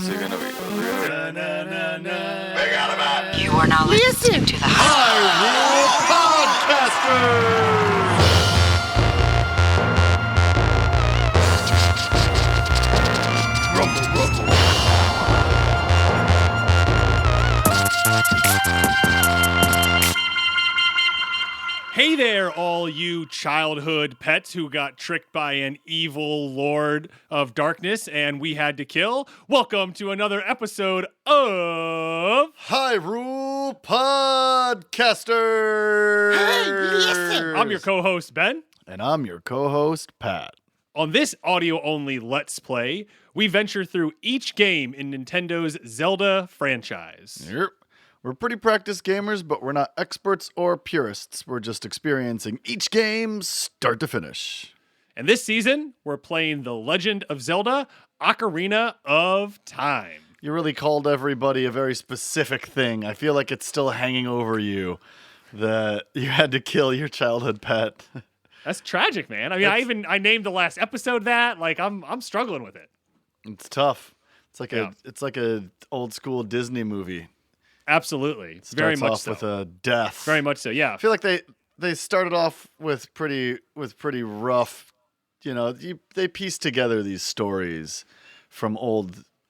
What's it gonna be? You are now listening to the Hyrule Podcasters! Hey there, all you childhood pets who got tricked by an evil lord of darkness and we had to kill. Welcome to another episode of Hyrule Podcasters! Hey, listen! I'm your co-host, Ben. And I'm your co-host, Pat. On this audio-only Let's Play, we venture through each game in Nintendo's Zelda franchise. Yep. We're pretty practiced gamers, but we're not experts or purists. We're just experiencing each game start to finish. And this season, we're playing The Legend of Zelda, Ocarina of Time. You really called everybody a very specific thing. I feel like it's still hanging over you that you had to kill your childhood pet. That's tragic, man. I mean, I named the last episode that. Like, I'm struggling with it. It's tough. It's like a old school Disney movie. Absolutely. Starts Very much off so. with a death. Very much so, yeah. I feel like they started off with pretty rough, they pieced together these stories from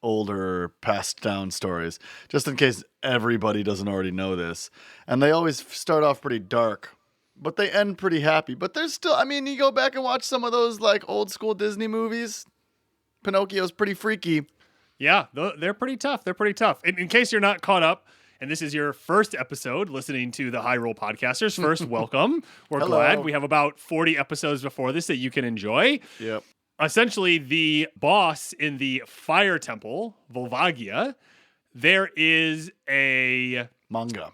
older passed down stories, just in case everybody doesn't already know this. And they always start off pretty dark, but they end pretty happy. But there's still, you go back and watch some of those like old school Disney movies, Pinocchio's pretty freaky. Yeah, they're pretty tough. They're pretty tough. In case you're not caught up, and this is your first episode listening to the Hyrule Podcasters, first, welcome. We're Hello. glad. We have about 40 episodes before this that you can enjoy. Yep. Essentially, the boss in the Fire Temple, Volvagia, there is a Manga.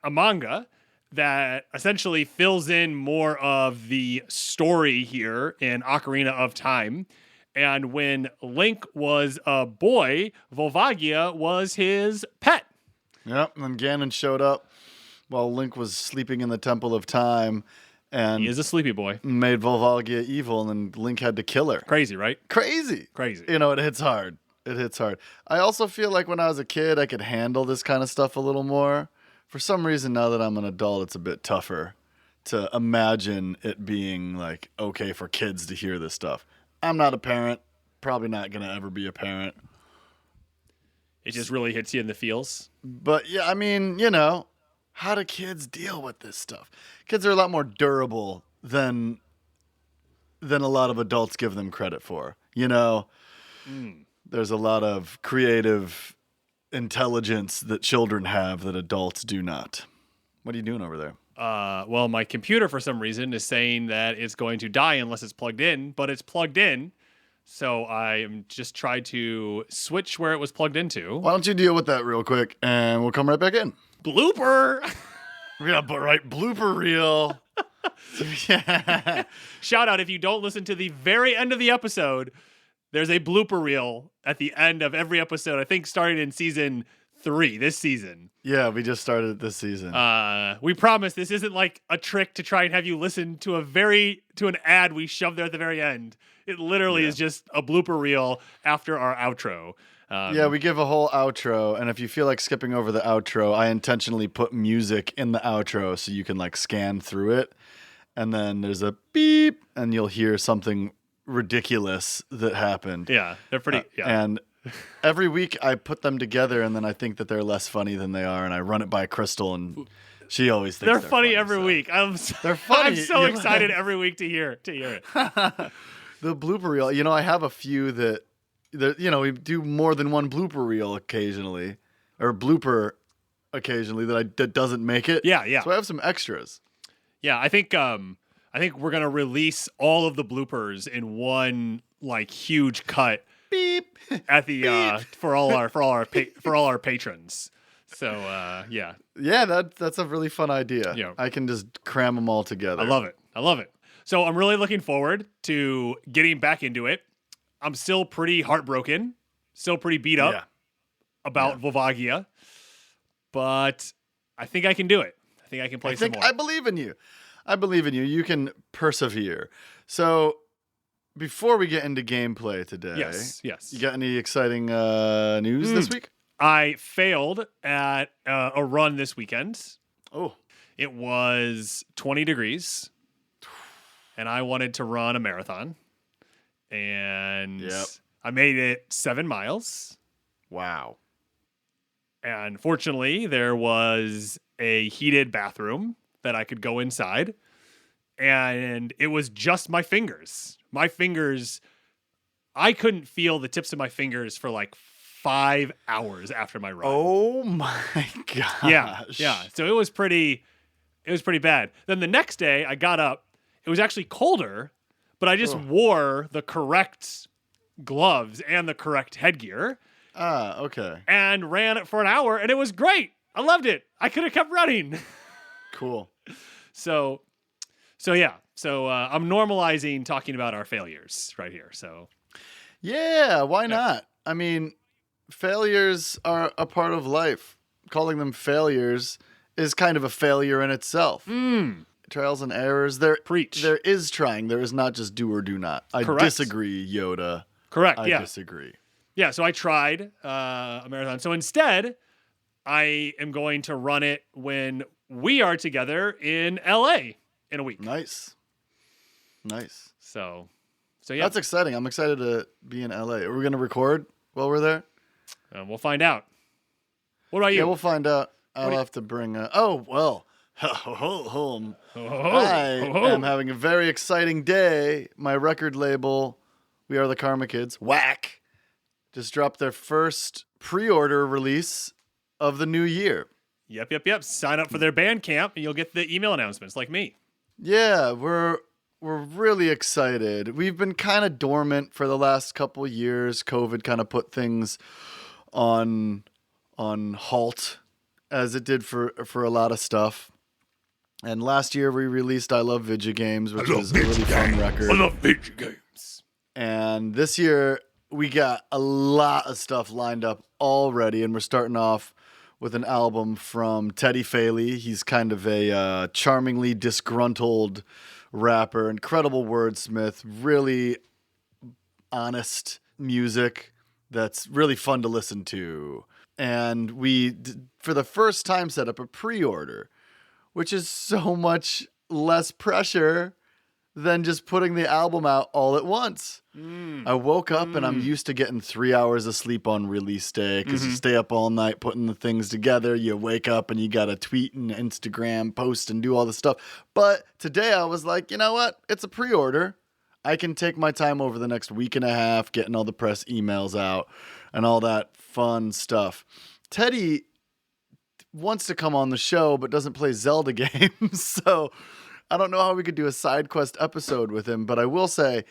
manga that essentially fills in more of the story here in Ocarina of Time. And when Link was a boy, Volvagia was his pet. Yep, and then Ganon showed up while Link was sleeping in the Temple of Time and He is a sleepy boy. made Volvagia evil, and then Link had to kill her. Crazy, right? Crazy. Crazy. It hits hard. It hits hard. I also feel like when I was a kid, I could handle this kind of stuff a little more. For some reason, now that I'm an adult, it's a bit tougher to imagine it being like okay for kids to hear this stuff. I'm not a parent. Probably not going to ever be a parent. It just really hits you in the feels. But yeah, how do kids deal with this stuff? Kids are a lot more durable than a lot of adults give them credit for. There's a lot of creative intelligence that children have that adults do not. What are you doing over there? Well, my computer, for some reason, is saying that it's going to die unless it's plugged in, but it's plugged in. So I am just trying to switch where it was plugged into. Why don't you deal with that real quick, and we'll come right back in. Blooper! Yeah, but right, blooper reel. Yeah. Shout out, if you don't listen to the very end of the episode, there's a blooper reel at the end of every episode, I think starting in season 3, this season. Yeah, we just started it this season. We promise this isn't like a trick to try and have you listen to an ad we shoved there at the very end. It literally is just a blooper reel after our outro. Yeah, we give a whole outro, and if you feel like skipping over the outro, I intentionally put music in the outro so you can like scan through it, and then there's a beep, and you'll hear something ridiculous that happened. Yeah, they're pretty. And every week I put them together, and then I think that they're less funny than they are, and I run it by Crystal, and she always thinks they're funny every week. They're funny. I'm so excited every week to hear it. The blooper reel, I have a few that we do more than one blooper reel occasionally, or blooper occasionally that doesn't make it. Yeah. So I have some extras. Yeah, I think we're gonna release all of the bloopers in one like huge cut. Beep at the for all our patrons. So yeah. Yeah, that's a really fun idea. Yeah. I can just cram them all together. I love it. So I'm really looking forward to getting back into it. I'm still pretty heartbroken, still pretty beat up about Volvagia, but I think I can do it. I think I can play some more. I believe in you. You can persevere. So before we get into gameplay today, Yes. you got any exciting news this week? I failed at a run this weekend. Oh, It was 20 degrees, and I wanted to run a marathon. And I made it 7 miles. wow. And fortunately, there was a heated bathroom that I could go inside. And it was just my fingers. My fingers, I couldn't feel the tips of my fingers for like 5 hours after my run. Oh my gosh. Yeah. So it was pretty bad. Then the next day I got up. It was actually colder, but I just wore the correct gloves and the correct headgear. Okay. And ran it for an hour, and it was great. I loved it. I could have kept running. Cool. So yeah. So I'm normalizing talking about our failures right here. So yeah, why not? I mean, failures are a part of life. Calling them failures is kind of a failure in itself. Trials and errors. Preach. There is trying. There is not just do or do not. I Correct. disagree, Yoda. Correct. I Yeah. disagree. Yeah. So I tried a marathon. So instead, I am going to run it when we are together in LA in a week. Nice. So yeah. That's exciting. I'm excited to be in LA. Are we going to record while we're there? We'll find out. What about you? Yeah, we'll find out. I'll do you- have to bring home. Oh, I am having a very exciting day. My record label, We Are the Karma Kids, Whack, just dropped their first pre-order release of the new year. Yep. Sign up for their Bandcamp, and you'll get the email announcements like me. Yeah, we're really excited. We've been kind of dormant for the last couple years. COVID kind of put things on halt, as it did for a lot of stuff. And last year we released I Love Video Games, which was a really fun record. I love video games. And this year we got a lot of stuff lined up already, and we're starting off with an album from Teddy Faley. He's kind of a charmingly disgruntled rapper, incredible wordsmith, really honest music that's really fun to listen to. And we, for the first time, set up a pre-order, which is so much less pressure than just putting the album out all at once. I woke up and I'm used to getting 3 hours of sleep on release day because you stay up all night putting the things together. You wake up and you got to tweet and Instagram post and do all the stuff. But today I was like, you know what? It's a pre-order. I can take my time over the next week and a half getting all the press emails out and all that fun stuff. Teddy wants to come on the show but doesn't play Zelda games, so I don't know how we could do a side quest episode with him, but I will say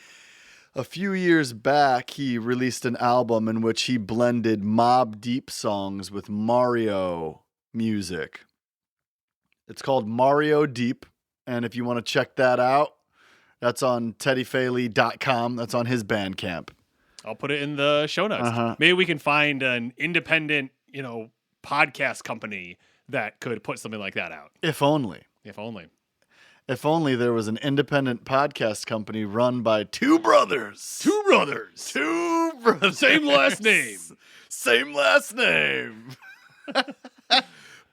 a few years back he released an album in which he blended Mobb Deep songs with Mario music. It's called Mario Deep, and if you want to check that out, that's on teddyfaley.com. That's on his Bandcamp. I'll put it in the show notes. Maybe we can find an independent, podcast company that could put something like that out. If only. If only. If only there was an independent podcast company run by two brothers. Two brothers. Same last name. Same last name.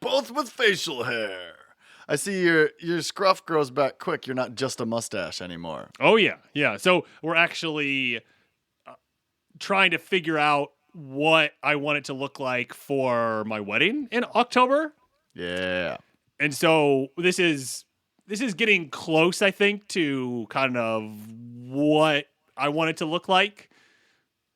Both with facial hair. I see your scruff grows back quick. You're not just a mustache anymore. Oh, yeah. Yeah. So we're actually trying to figure out what I want it to look like for my wedding in October. Yeah. And so this is getting close, I think, to kind of what I want it to look like,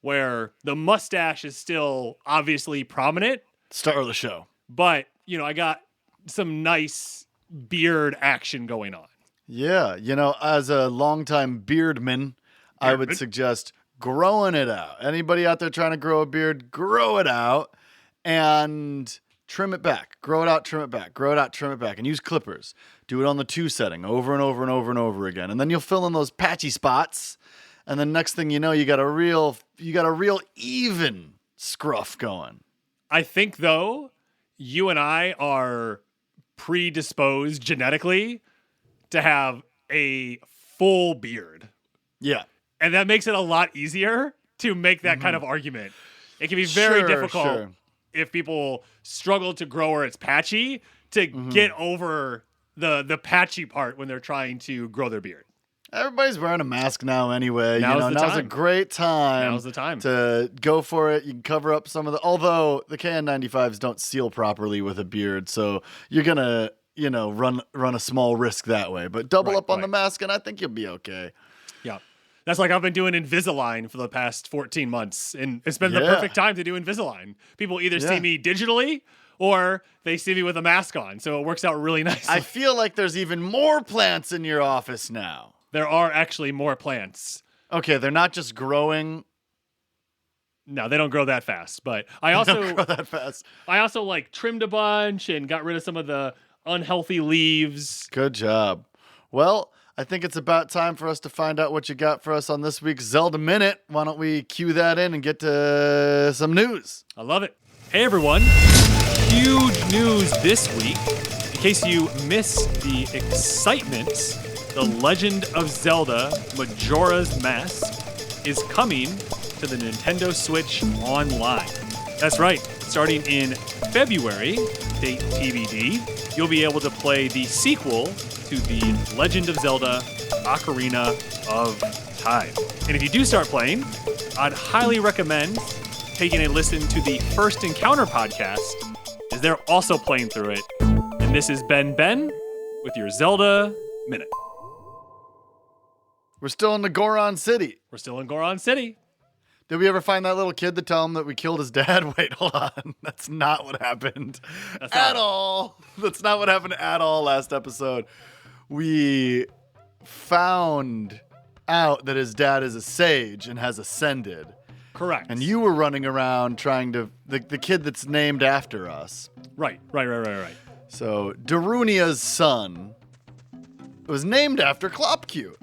where the mustache is still obviously prominent. Star of the show. But, I got some nice beard action going on. Yeah. As a longtime beardman, I would suggest growing it out. Anybody out there trying to grow a beard, grow it out and trim it back. Grow it out, trim it back. Grow it out, trim it back. And use clippers. Do it on the 2 setting over and over and over and over again. And then you'll fill in those patchy spots. And then next thing you know, you got a real even scruff going. I think, though, you and I are predisposed genetically to have a full beard. Yeah. And that makes it a lot easier to make that kind of argument. It can be very difficult if people struggle to grow or it's patchy to get over the patchy part when they're trying to grow their beard. Everybody's wearing a mask now anyway. Now's a great time. Now's the time to go for it. You can cover up some of although the KN95s don't seal properly with a beard, so you're going to, run a small risk that way. But double up on the mask and I think you'll be okay. Yeah. That's like I've been doing Invisalign for the past 14 months, and it's been the perfect time to do Invisalign. People either see me digitally or they see me with a mask on, so it works out really nicely. I feel like there's even more plants in your office now. There are actually more plants. Okay, they're not just growing. No, they don't grow that fast. But I also don't grow that fast. I also trimmed a bunch and got rid of some of the unhealthy leaves. Good job. Well, I think it's about time for us to find out what you got for us on this week's Zelda Minute. Why don't we cue that in and get to some news? I love it. Hey everyone, huge news this week. In case you missed the excitement, the Legend of Zelda Majora's Mask is coming to the Nintendo Switch Online. That's right, starting in February, date TBD, you'll be able to play the sequel to the Legend of Zelda Ocarina of Time. And if you do start playing, I'd highly recommend taking a listen to the First Encounter podcast, as they're also playing through it. And this is Ben with your Zelda Minute. We're still in the Goron City. We're still in Goron City. Did we ever find that little kid to tell him that we killed his dad? Wait, hold on. That's not what happened at all. That's not what happened at all last episode. We found out that his dad is a sage and has ascended. Correct. And you were running around trying to... The kid that's named after us. Right. So, Darunia's son was named after Klopcute.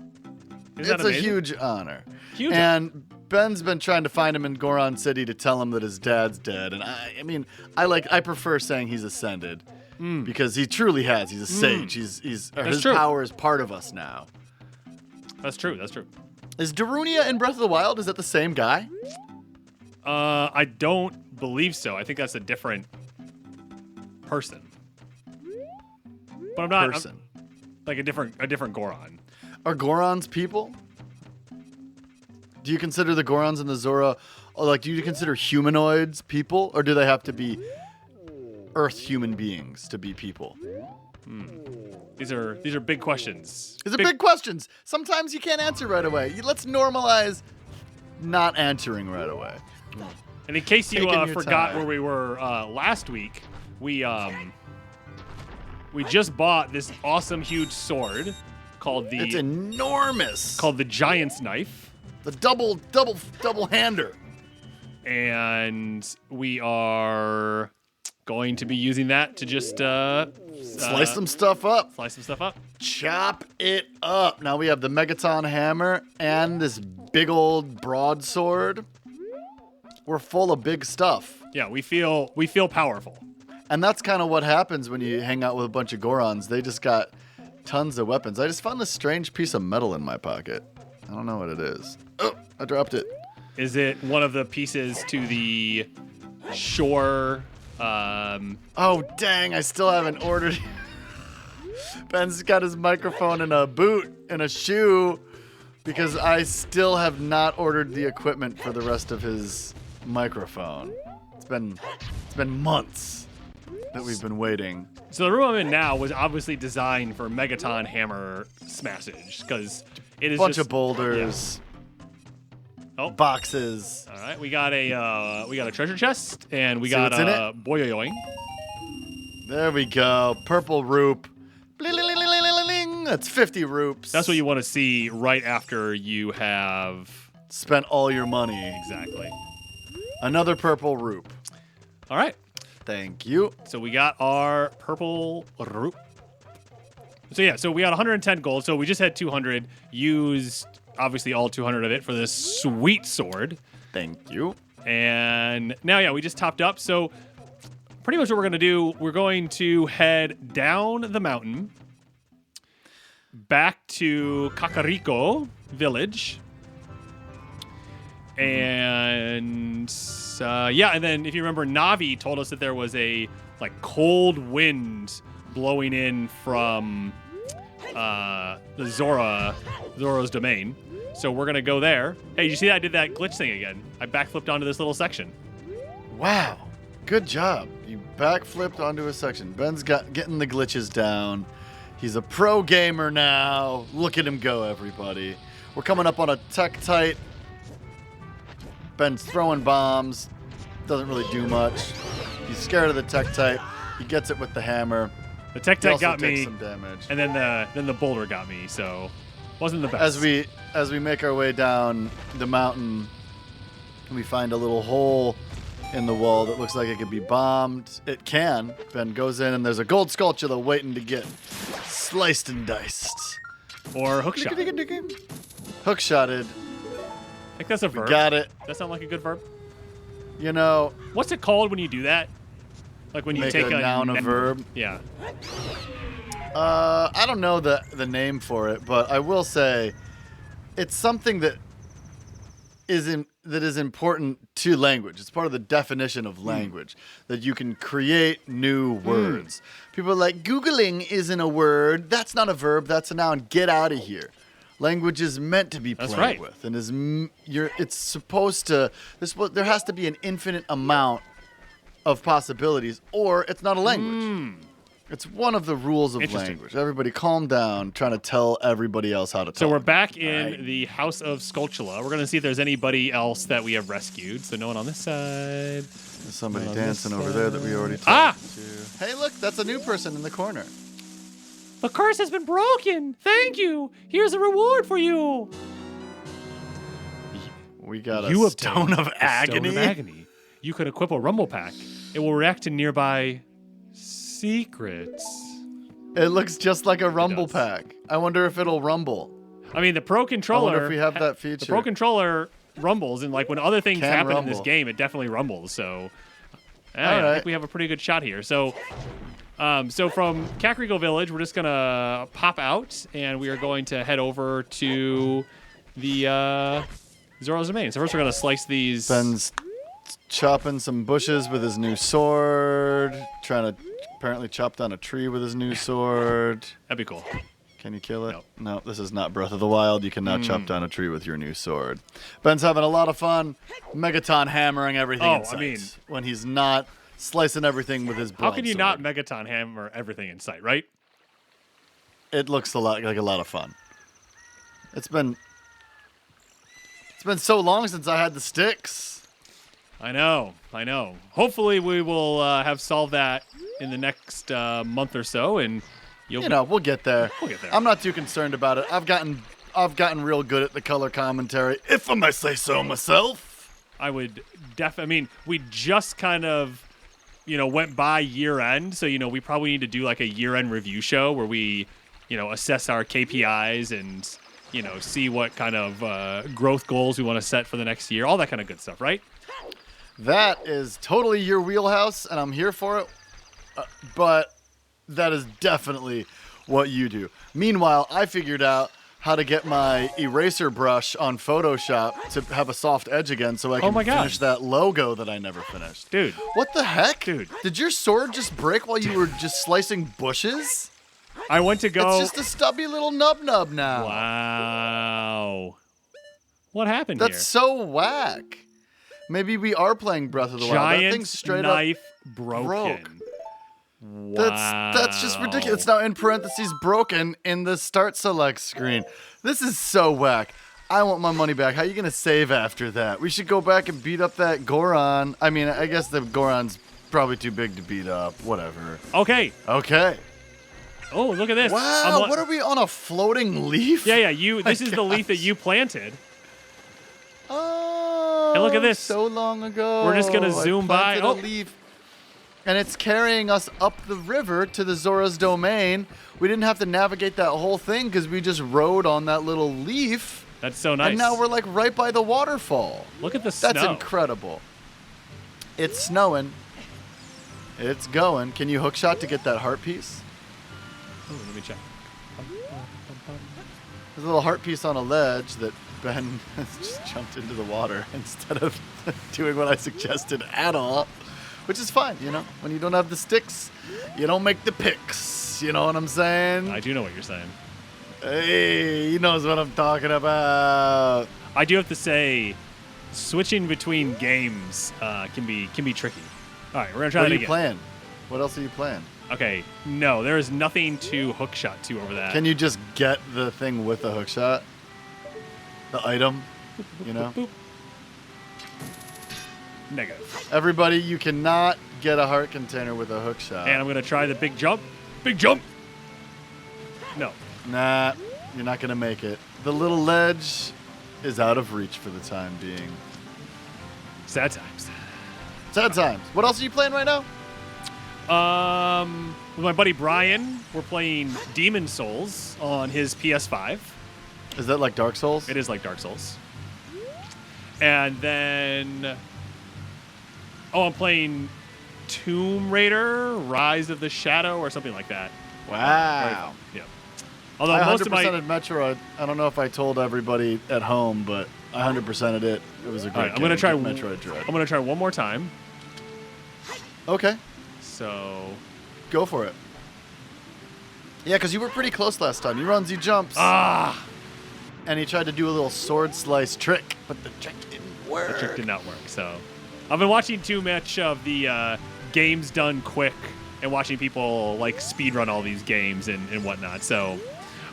It's a huge honor. Huge. And Ben's been trying to find him in Goron City to tell him that his dad's dead. And I prefer saying he's ascended because he truly has. He's a sage. His power is part of us now. That's true. Is Darunia in Breath of the Wild? Is that the same guy? I don't believe so. I think that's a different person. But I'm not. Person. Like a different Goron. Are Gorons people? Do you consider the Gorons and the Zora, do you consider humanoids people, or do they have to be Earth human beings to be people? These are big questions. These are big questions. Sometimes you can't answer right away. Let's normalize not answering right away. And in case you forgot time. where we were last week, we just bought this awesome huge sword called It's enormous. Called the Giant's Knife. The double hander. And we are going to be using that to just slice some stuff up. Chop it up. Now we have the Megaton hammer and this big old broadsword. We're full of big stuff. Yeah, we feel powerful. And that's kind of what happens when you hang out with a bunch of Gorons. They just got tons of weapons. I just found this strange piece of metal in my pocket. I don't know what it is. Oh, I dropped it. Is it one of the pieces to the shore? Oh, dang. I still haven't ordered. Ben's got his microphone in a boot and a shoe because I still have not ordered the equipment for the rest of his microphone. It's been months that we've been waiting. So the room I'm in now was obviously designed for Megaton hammer smashage because it is bunch of boulders, boxes. All right, we got a treasure chest and we got a boyoyoing. There we go, purple roop. That's 50 roops. That's what you want to see right after you have spent all your money. Exactly. Another purple roop. All right. Thank you. So we got our purple roop. So we got 110 gold. So we just had 200. Used obviously all 200 of it for this sweet sword. Thank you. And now, we just topped up. So pretty much what we're going to do, we're going to head down the mountain back to Kakariko village. And and then if you remember, Navi told us that there was a like cold wind blowing in from the Zora's domain. So we're gonna go there. Hey, you see that I did that glitch thing again? I backflipped onto this little section. Wow, good job. You backflipped onto a section. Ben's getting the glitches down. He's a pro gamer now. Look at him go, everybody. We're coming up on a Tektite. Ben's throwing bombs. Doesn't really do much. He's scared of the Tektite. He gets it with the hammer. The Tektite got takes me, some damage. and then the boulder got me. So wasn't the best. As we make our way down the mountain, we find a little hole in the wall that looks like it could be bombed. It can. Ben goes in, and there's a gold sculpture waiting to get sliced and diced. Or hookshot. Hookshotted. I think that's a verb. Got it. That sound like a good verb? You know. What's it called when you do that? Like when you make take a noun a verb. Yeah. I don't know the name for it, but I will say it's something that is important to language. It's part of the definition of language that you can create new words. People are like, Googling isn't a word. That's not a verb. That's a noun. Get out of here. Language is meant to be played with, and it's supposed to. There has to be an infinite amount of possibilities, or it's not a language. It's one of the rules of language. Everybody calm down, trying to tell everybody else how to talk. So we're back in the House of Skulltula. We're going to see if there's anybody else that we have rescued. So no one on this side. There's somebody dancing over there that we already talked to. Hey, look, that's a new person in the corner. The curse has been broken. Thank you. Here's a reward for you. We got a Stone of Agony. You could equip a Rumble Pack. It will react to nearby secrets. It looks just like a Rumble Pack. I wonder if it'll rumble. I mean, the Pro Controller. I wonder if we have that feature. The Pro Controller rumbles, and like when other things happen rumble in this game, it definitely rumbles. So, I think we have a pretty good shot here. So, from Kakariko Village, we're just gonna pop out, and we are going to head over to the Zora's domain. So first, we're gonna slice these. Ben's chopping some bushes with his new sword. Trying to apparently chop down a tree with his new sword. That'd be cool. Can you kill it? No, this is not Breath of the Wild. You cannot chop down a tree with your new sword. Ben's having a lot of fun. Megaton hammering everything in sight. When he's not slicing everything with his broadsword. How can you not Megaton hammer everything in sight, right? It looks like a lot of fun. It's been so long since I had the sticks. I know. Hopefully we will have solved that in the next month or so, and we'll get there. I'm not too concerned about it. I've gotten real good at the color commentary, if I may say so myself. I would we just kind of, went by year end, so we probably need to do like a year end review show where we, assess our KPIs and see what kind of growth goals we want to set for the next year, all that kind of good stuff, right? That is totally your wheelhouse, and I'm here for it. But that is definitely what you do. Meanwhile, I figured out how to get my eraser brush on Photoshop to have a soft edge again so I can finish that logo that I never finished. Dude. What the heck? Dude. Did your sword just break while you were just slicing bushes? I went to go... It's just a stubby little nub now. Wow. What happened here? That's so whack. Maybe we are playing Breath of the Wild. That thing's straight knife up broke. Wow. That's just ridiculous. It's now in parentheses broken in the start select screen. This is so whack. I want my money back. How are you going to save after that? We should go back and beat up that Goron. I mean, I guess the Goron's probably too big to beat up. Whatever. Okay. Oh, look at this. Wow, what are we on, a floating leaf? Yeah, this is the leaf that you planted. Oh, and look at this. So long ago. We're just going to zoom by. A leaf. And it's carrying us up the river to the Zora's domain. We didn't have to navigate that whole thing because we just rode on that little leaf. That's so nice. And now we're like right by the waterfall. Look at the snow. That's incredible. It's snowing. It's going. Can you hookshot to get that heart piece? Ooh, let me check. There's a little heart piece on a ledge that Ben has just jumped into the water instead of doing what I suggested at all, which is fine, you know? When you don't have the sticks, you don't make the picks. You know what I'm saying? I do know what you're saying. Hey, he knows what I'm talking about. I do have to say, switching between games can be tricky. All right, we're gonna try What that are again. you playing? What else are you playing? Okay, no, there is nothing to hookshot to over that. Can you just get the thing with the hook shot? The item, you know? Boop. Negative. Everybody, you cannot get a heart container with a hook shot. And I'm gonna try the big jump. Big jump. No. Nah, you're not gonna make it. The little ledge is out of reach for the time being. Sad times. Sad times. What else are you playing right now? With my buddy Brian, we're playing Demon Souls on his PS5. Is that like Dark Souls? It is like Dark Souls. And then, I'm playing Tomb Raider, Rise of the Shadow, or something like that. Wow. Yeah. Although I most 100%ed of my, Metroid. I don't know if I told everybody at home, but I 100%ed it. It was a great game. I'm gonna try Metroid Dread. I'm gonna try one more time. Okay, So, go for it. Yeah, because you were pretty close last time. He runs, he jumps, and he tried to do a little sword slice trick, but the trick didn't work. the trick did not work. So, I've been watching too much of the games done quick and watching people like speedrun all these games and whatnot. So,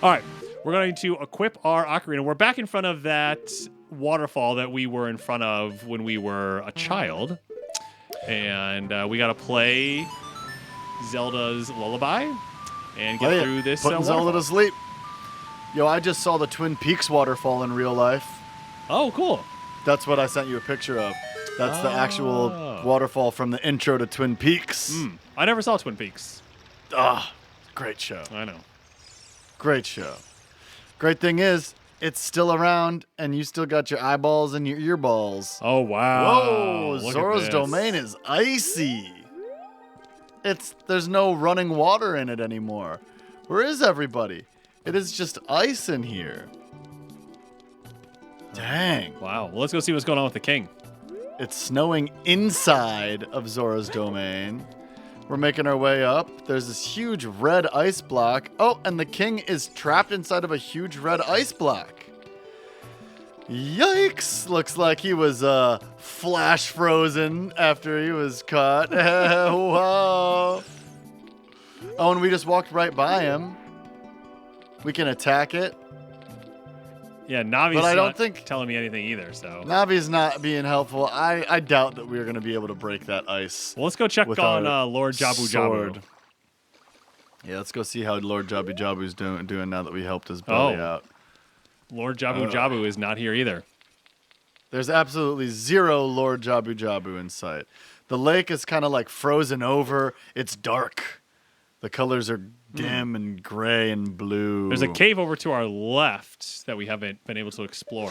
all right, we're going to equip our ocarina. We're back in front of that waterfall that we were in front of when we were a child. And we got to play Zelda's Lullaby and get through this Putting Zelda waterfall. to sleep. Yo, I just saw the Twin Peaks waterfall in real life. Oh, cool. That's what I sent you a picture of. That's the actual waterfall from the intro to Twin Peaks. I never saw Twin Peaks. Great show. I know. Great show. Great thing is, it's still around, and you still got your eyeballs and your earballs. Oh, wow. Whoa, Look at Zora's this. domain is icy. There's no running water in it anymore. Where is everybody? It is just ice in here. Dang. Wow. Well, let's go see what's going on with the king. It's snowing inside of Zora's domain. We're making our way up. There's this huge red ice block. Oh, and the king is trapped inside of a huge red ice block. Yikes! Looks like he was flash frozen after he was caught. Whoa. Oh, and we just walked right by him. We can attack it. Yeah, Navi's But I don't not think- telling me anything either, so. Navi's not being helpful. I doubt that we're going to be able to break that ice. Well, let's go check with on our Lord Jabu sword. Jabu. Yeah, let's go see how Lord Jabu Jabu's doing now that we helped his belly out. Lord Jabu Jabu is not here either. There's absolutely zero Lord Jabu Jabu in sight. The lake is kind of like frozen over. It's dark. The colors are dim and gray and blue. There's a cave over to our left that we haven't been able to explore.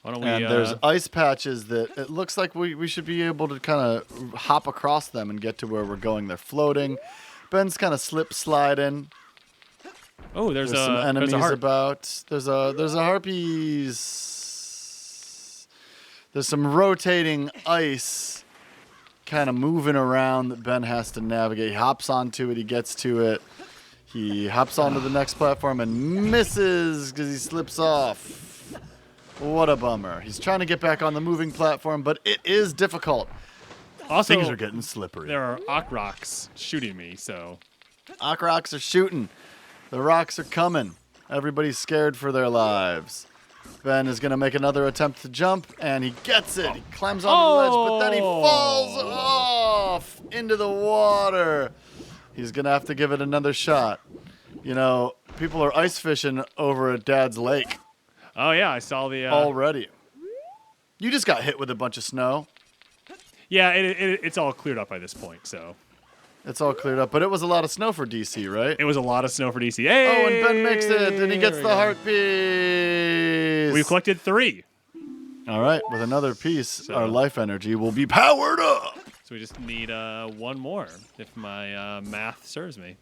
Why don't we? And there's ice patches that it looks like we should be able to kind of hop across them and get to where we're going. They're floating. Ben's kind of slip sliding. Oh, there's Some enemies heart. about. There's a harpies. There's some rotating ice kind of moving around that Ben has to navigate. He hops onto it. He gets to it. He hops onto the next platform and misses because he slips off. What a bummer. He's trying to get back on the moving platform, but it is difficult. Also, Things are getting slippery. there are Ock Rocks shooting me, so. Ock rocks are shooting. The rocks are coming. Everybody's scared for their lives. Ben is going to make another attempt to jump, and he gets it. He climbs onto the ledge, but then he falls off into the water. He's going to have to give it another shot. You know, people are ice fishing over at Dad's lake Oh yeah, I saw the. already. You just got hit with a bunch of snow. Yeah, it's all cleared up by this point, so. It's all cleared up, but it was a lot of snow for DC, right? It was a lot of snow for DC. Hey! Oh, and Ben makes it, and he gets There we the go. heart piece. We've collected 3. All right, with another piece, So- our life energy will be powered up. So we just need one more, if my math serves me.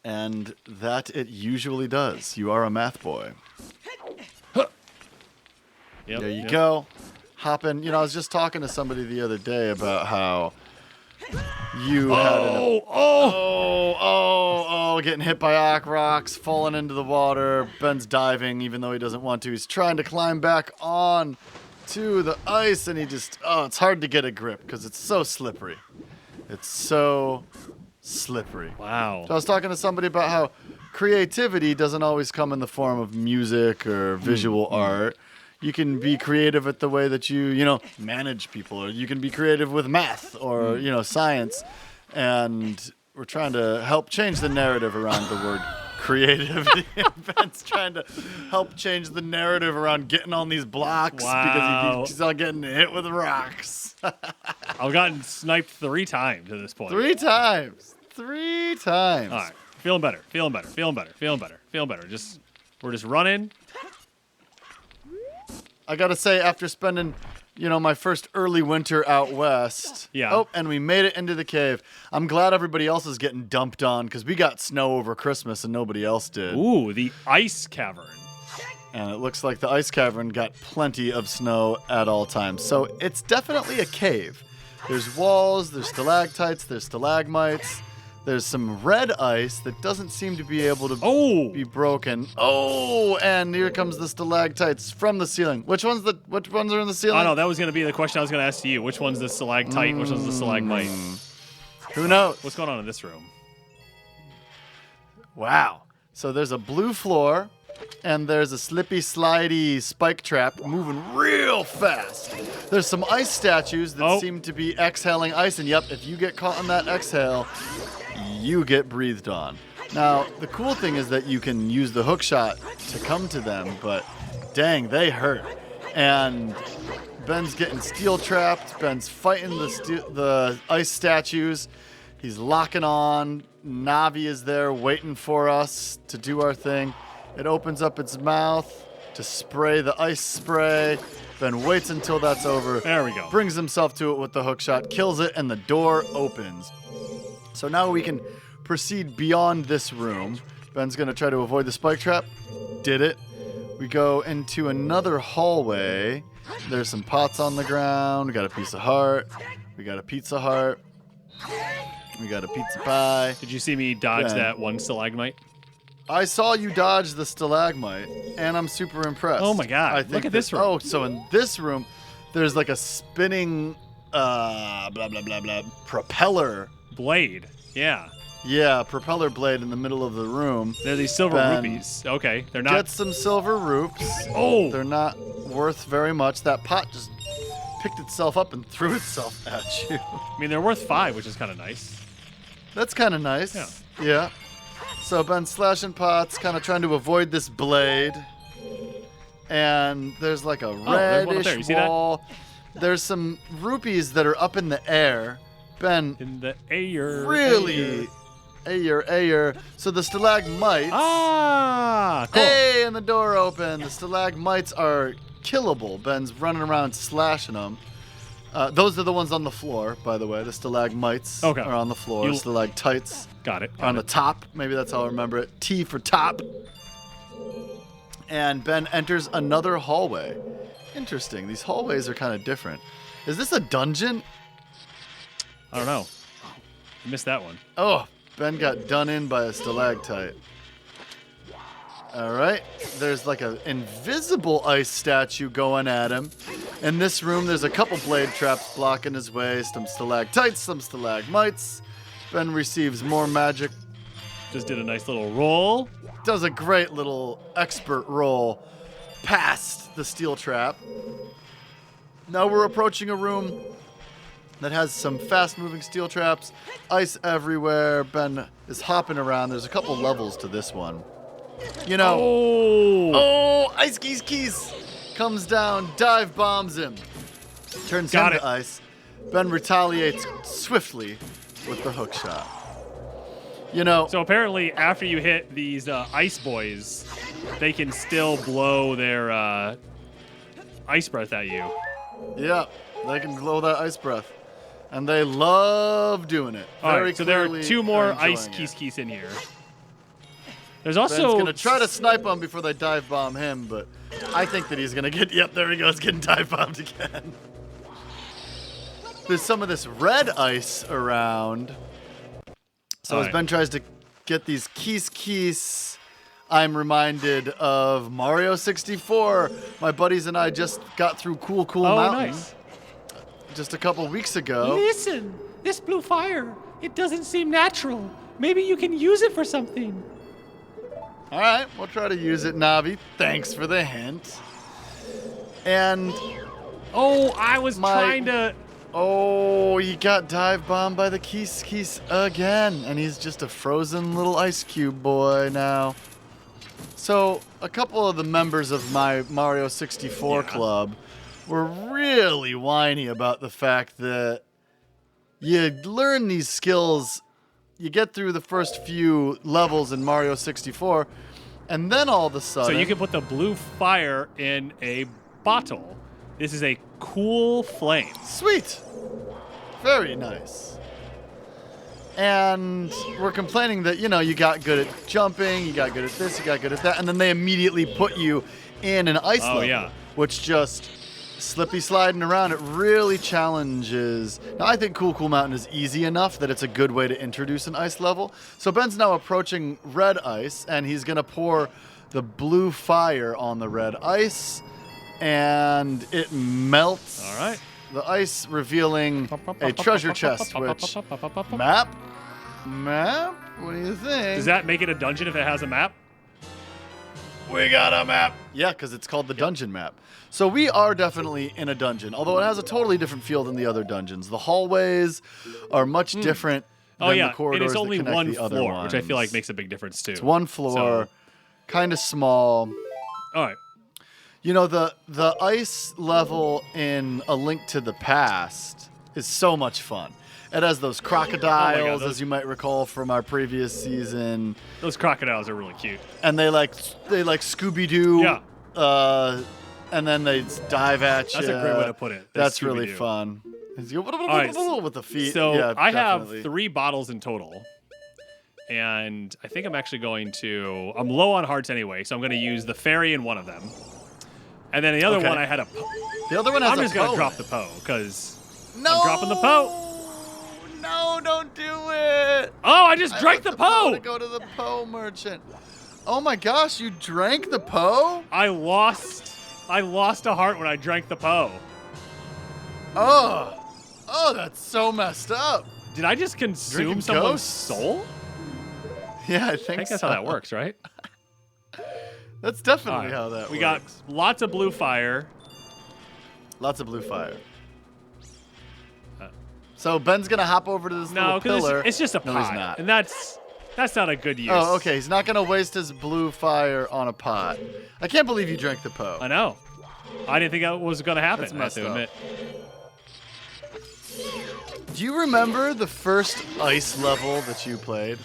And that it usually does. You are a math boy. Yep, There you go. Hop in. You know, I was just talking to somebody the other day about how you had getting hit by rocks, falling into the water. Ben's diving even though he doesn't want to. He's trying to climb back on to the ice, and he just, it's hard to get a grip because it's so slippery. It's so slippery. Wow. So I was talking to somebody about how creativity doesn't always come in the form of music or visual art. You can be creative at the way that you manage people, or you can be creative with math or, science. And we're trying to help change the narrative around the word creativity. Ben's trying to help change the narrative around getting on these blocks because he's not getting hit with rocks. I've gotten sniped 3 times at this point. 3 times. 3 times. All right. Feeling better. We're just running. I got to say, after spending, my first early winter out west. Yeah. Oh, and we made it into the cave. I'm glad everybody else is getting dumped on because we got snow over Christmas and nobody else did. Ooh, the ice cavern. And it looks like the ice cavern got plenty of snow at all times. So it's definitely a cave. There's walls, there's stalactites, there's stalagmites. There's some red ice that doesn't seem to be able to be broken. Oh, and here comes the stalactites from the ceiling. Which ones are in the ceiling? Oh, no, that was going to be the question I was going to ask to you. Which one's the stalactite? Which one's the stalagmite? Who knows? What's going on in this room? Wow. So there's a blue floor, and there's a slippy, slidey spike trap moving real fast. There's some ice statues that seem to be exhaling ice, and yep, if you get caught in that exhale, you get breathed on. Now, the cool thing is that you can use the hook shot to come to them, but dang, they hurt. And Ben's getting steel trapped. Ben's fighting the ice statues. He's locking on. Navi is there waiting for us to do our thing. It opens up its mouth to spray the ice spray. Ben waits until that's over. There we go. Brings himself to it with the hook shot, kills it, and the door opens. So now we can proceed beyond this room. Ben's going to try to avoid the spike trap. Did it. We go into another hallway. There's some pots on the ground. We got a piece of heart. We got a pizza heart. We got a pizza pie. Did you see me dodge that one stalagmite? I saw you dodge the stalagmite, and I'm super impressed. Oh my God. Look at this room. Oh, so in this room, there's like a spinning, propeller. Blade. Yeah. Yeah, propeller blade in the middle of the room. They're these silver rupees. Okay. They're not. Get some silver rupes. Oh. They're not worth very much. That pot just picked itself up and threw itself at you. I mean, they're worth 5, which is kind of nice. That's kind of nice. Yeah. So Ben's slashing pots, kind of trying to avoid this blade. And there's like a reddish wall. There's some rupees that are up in the air. Ben, in the air. Really? Ayer. So the stalagmites. Ah, cool. Hey, and the door open. The stalagmites are killable. Ben's running around slashing them. Those are the ones on the floor, by the way. The stalagmites are on the floor. Stalactites. Got it. On the top. Maybe that's how I remember it. T for top. And Ben enters another hallway. Interesting. These hallways are kind of different. Is this a dungeon? I don't know. I missed that one. Oh, Ben got done in by a stalactite. All right. There's like an invisible ice statue going at him. In this room, there's a couple blade traps blocking his way. Some stalactites, some stalagmites. Ben receives more magic. Just did a nice little roll. Does a great little expert roll past the steel trap. Now we're approaching a room that has some fast-moving steel traps, ice everywhere. Ben is hopping around. There's a couple levels to this one. Ice keys comes down, dive bombs him, turns him to ice. Ben retaliates swiftly with the hook shot. So apparently after you hit these ice boys, they can still blow their ice breath at you. Yeah, they can blow that ice breath. And they love doing it. All right, so there are 2 more ice keys in here. There's Ben's also gonna try to snipe him before they dive bomb him, but I think that he's gonna get. Yep, there he goes, getting dive bombed again. There's some of this red ice around. So as Ben tries to get these keys, I'm reminded of Mario 64. My buddies and I just got through Cool Mountain nice. just a couple weeks ago. Listen, this blue fire, it doesn't seem natural. Maybe you can use it for something. All right, we'll try to use it, Navi. Thanks for the hint. And I was trying to. Oh, he got dive bombed by the keys again, and he's just a frozen little ice cube boy now. So a couple of the members of my Mario 64 club were really whiny about the fact that you learn these skills, you get through the first few levels in Mario 64, and then all of a sudden... So you can put the blue fire in a bottle. This is a cool flame. Sweet. Very nice. And we're complaining that, you got good at jumping, you got good at this, you got good at that, and then they immediately put you in an ice level, which just slippy sliding around. It really challenges. Now, I think Cool Mountain is easy enough that it's a good way to introduce an ice level. So Ben's now approaching red ice, and he's going to pour the blue fire on the red ice, and it melts. All right. The ice revealing a treasure chest, which... Map? What do you think? Does that make it a dungeon if it has a map? We got a map! Yeah, because it's called the dungeon map. So we are definitely in a dungeon, although it has a totally different feel than the other dungeons. The hallways are much different than the corridors and it's only that connect one the other floor, ones. which I feel like makes a big difference too. It's one floor, kind of small. All right. The ice level in A Link to the Past is so much fun. It has those crocodiles, as you might recall from our previous season. Those crocodiles are really cute. And they like Scooby-Doo. Yeah. And then they dive at you. That's a great way to put it. That's really fun. With the feet. So yeah, I definitely. have 3 bottles in total. And I think I'm actually going to... I'm low on hearts anyway, so I'm going to use the fairy in one of them. And then the other one I had a... The other one has I'm just going to drop the Poe, because I'm dropping the Poe. No, don't do it. Oh, I just drank the Poe. To go to the Poe merchant. Oh my gosh, you drank the Poe? I lost a heart when I drank the Poe. Oh, that's so messed up. Did I just consume Drinking someone's ghosts? soul? Yeah, I I think so. that's how that works, right? That's definitely how that works. We got lots of blue fire. Lots of blue fire. So Ben's going to hop over to this little pillar. It's just a pot. No, he's not. And that's not a good use. Oh, okay. He's not going to waste his blue fire on a pot. I can't believe you drank the Poe. I know. I didn't think that was going to happen, That's I have messed to up. admit. Do you remember the first ice level that you played?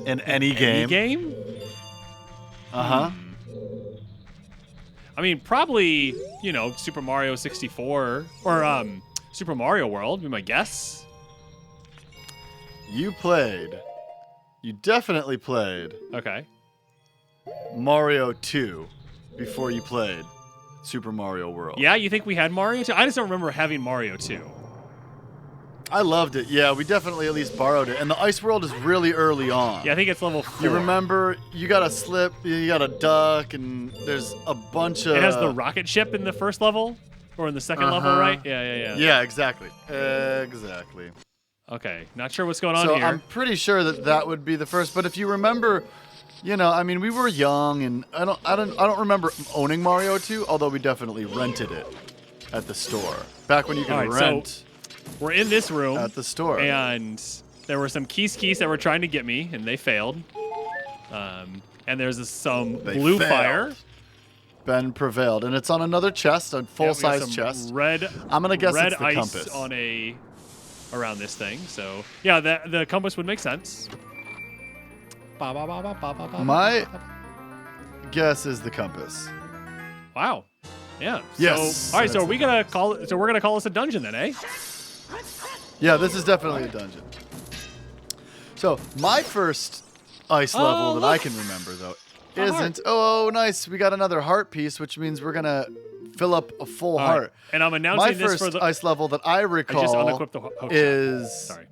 In any game? Any game? Uh-huh. I mean, probably, Super Mario 64 or Super Mario World would be my guess. You definitely played Okay. Mario 2 before you played Super Mario World. Yeah, you think we had Mario 2? I just don't remember having Mario 2. I loved it. Yeah, we definitely at least borrowed it. And the ice world is really early on. Yeah, I think it's level 4. You remember, you got to slip, you got to duck, and there's a bunch of... It has the rocket ship in the first level? Or in the second level, right? Yeah. Yeah, exactly. Exactly. Okay, not sure what's going on So here. I'm pretty sure that would be the first. But if you remember, we were young, and I don't remember owning Mario 2, although we definitely rented it at the store. Back when you could rent... We're in this room at the store, and there were some keys that were trying to get me, and they failed. And there's some blue fire. Ben prevailed, and it's on another chest, a full-size chest. I'm gonna guess red it's the ice compass around this thing. So yeah, the compass would make sense. My guess is the compass. Wow. Yeah. Yes. So, all right. So we're gonna call this a dungeon then, eh? Yeah, this is definitely a dungeon. So my first ice level that I can remember, though, isn't. Oh, nice. We got another heart piece, which means we're going to fill up a full heart. Right. And I'm announcing my this first for the ice level that I recall I just unequipped the hook is... shot. Sorry.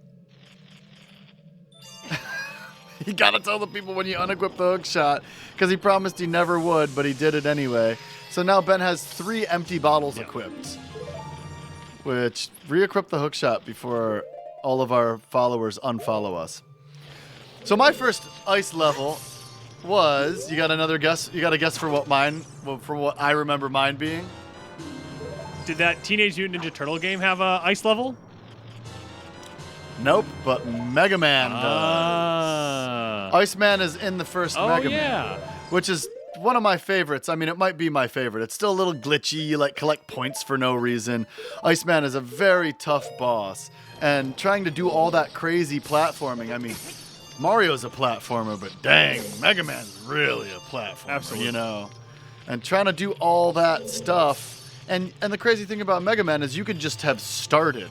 You got to tell the people when you unequip the hook shot, because he promised he never would, but he did it anyway. So now Ben has 3 empty bottles equipped, which re-equip the hook shot before all of our followers unfollow us. So my first ice level was, you got another guess? You got a guess for what I remember mine being? Did that Teenage Mutant Ninja Turtle game have a ice level? Nope, but Mega Man does. Iceman is in the first Mega Man, which is one of my favorites. I mean, it might be my favorite. It's still a little glitchy. You collect points for no reason. Iceman is a very tough boss, and trying to do all that crazy platforming. I mean, Mario's a platformer, but dang, Mega Man's really a platformer. Absolutely. You know, and trying to do all that stuff, and the crazy thing about Mega Man is you could just have started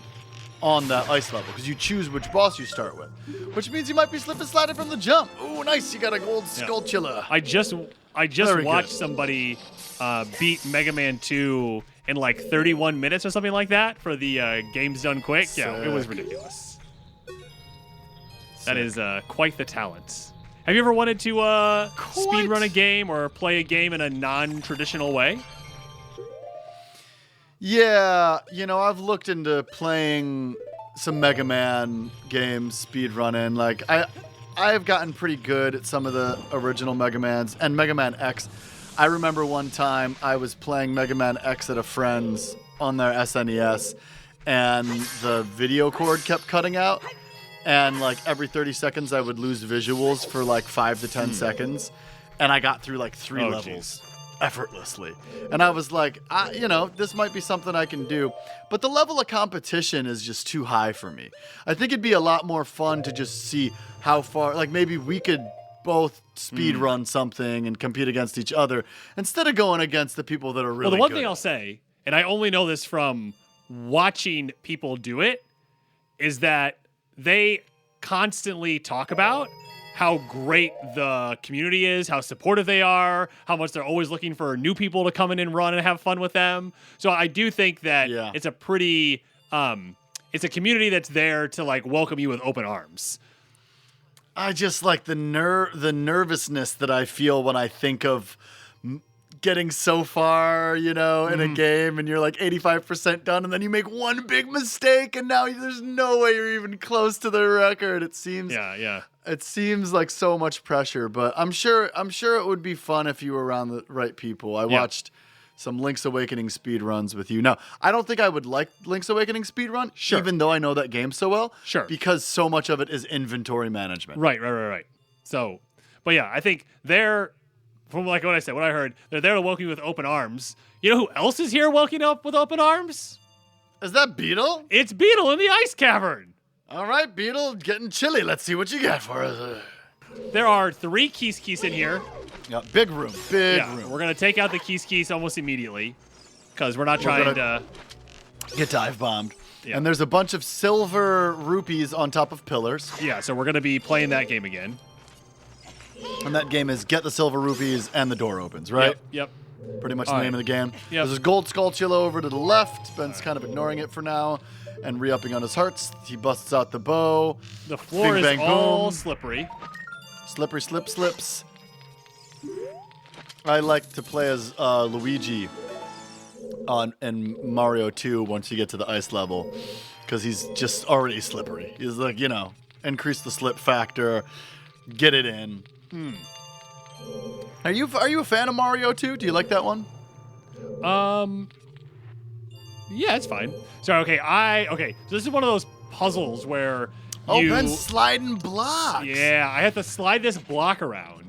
on that ice level, because you choose which boss you start with, which means you might be slip and sliding from the jump. Ooh, nice! You got a gold Skulltula. I just watched somebody beat Mega Man 2 in like 31 minutes or something like that for the Games Done Quick. Sick. Yeah, it was ridiculous. That is quite the talent. Have you ever wanted to speedrun a game or play a game in a non-traditional way? Yeah, I've looked into playing some Mega Man games, speedrunning. Like, I've gotten pretty good at some of the original Mega Mans and Mega Man X. I remember one time I was playing Mega Man X at a friend's on their SNES, and the video cord kept cutting out. And like every 30 seconds, I would lose visuals for like 5 to 10 seconds. And I got through like 3 levels effortlessly. And I was like, this might be something I can do. But the level of competition is just too high for me. I think it'd be a lot more fun to just see how far, like maybe we could both speed run something and compete against each other instead of going against the people that are really good. Well, the one thing I'll say, and I only know this from watching people do it, is that they constantly talk about how great the community is, how supportive they are, how much they're always looking for new people to come in and run and have fun with them. So I do think that it's a pretty, it's a community that's there to like welcome you with open arms. I just like the nervousness that I feel when I think of getting so far, in a game, and you're like 85% done, and then you make one big mistake, and now there's no way you're even close to the record. It seems, it seems like so much pressure, but I'm sure it would be fun if you were around the right people. I watched some Link's Awakening speed runs with you. Now, I don't think I would like Link's Awakening speed run, even though I know that game so well, because so much of it is inventory management. Right. So, but yeah, I think from like what I said, what I heard, they're there to welcome you with open arms. You know who else is here welcoming up with open arms? Is that Beetle? It's Beetle in the Ice Cavern. All right, Beetle, getting chilly. Let's see what you got for us. There are 3 keys in here. Yeah, big room. We're going to take out the keys almost immediately because we're not trying to get dive bombed. Yeah. And there's a bunch of silver rupees on top of pillars. Yeah, so we're going to be playing that game again. And that game is get the silver rupees and the door opens, right? Yep. Pretty much the name of the game. Yep. There's a gold Skulltula over to the left. Ben's kind of ignoring it for now and re-upping on his hearts. He busts out the bow. The floor Bing, is bang, all boom. slippery. Slippery slips. I like to play as Luigi in Mario 2 once you get to the ice level, because he's just already slippery. He's like, increase the slip factor, get it in. Are you a fan of Mario 2? Do you like that one? Yeah, it's fine. Sorry, okay. So this is one of those puzzles where Ben's sliding blocks. Yeah, I have to slide this block around.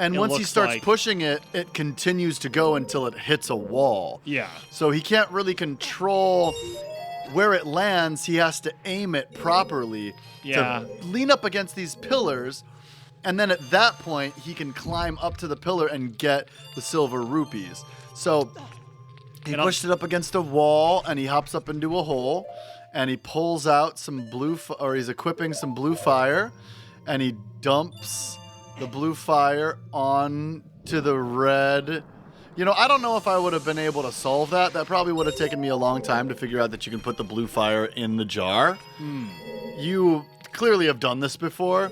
And once he starts pushing it, it continues to go until it hits a wall. Yeah. So he can't really control where it lands. He has to aim it properly to lean up against these pillars. And then at that point, he can climb up to the pillar and get the silver rupees. So he pushed it up against a wall, and he hops up into a hole, and he pulls out some he's equipping some blue fire, and he dumps the blue fire onto the red. You know, I don't know if I would have been able to solve that. That probably would have taken me a long time to figure out that you can put the blue fire in the jar. You clearly have done this before,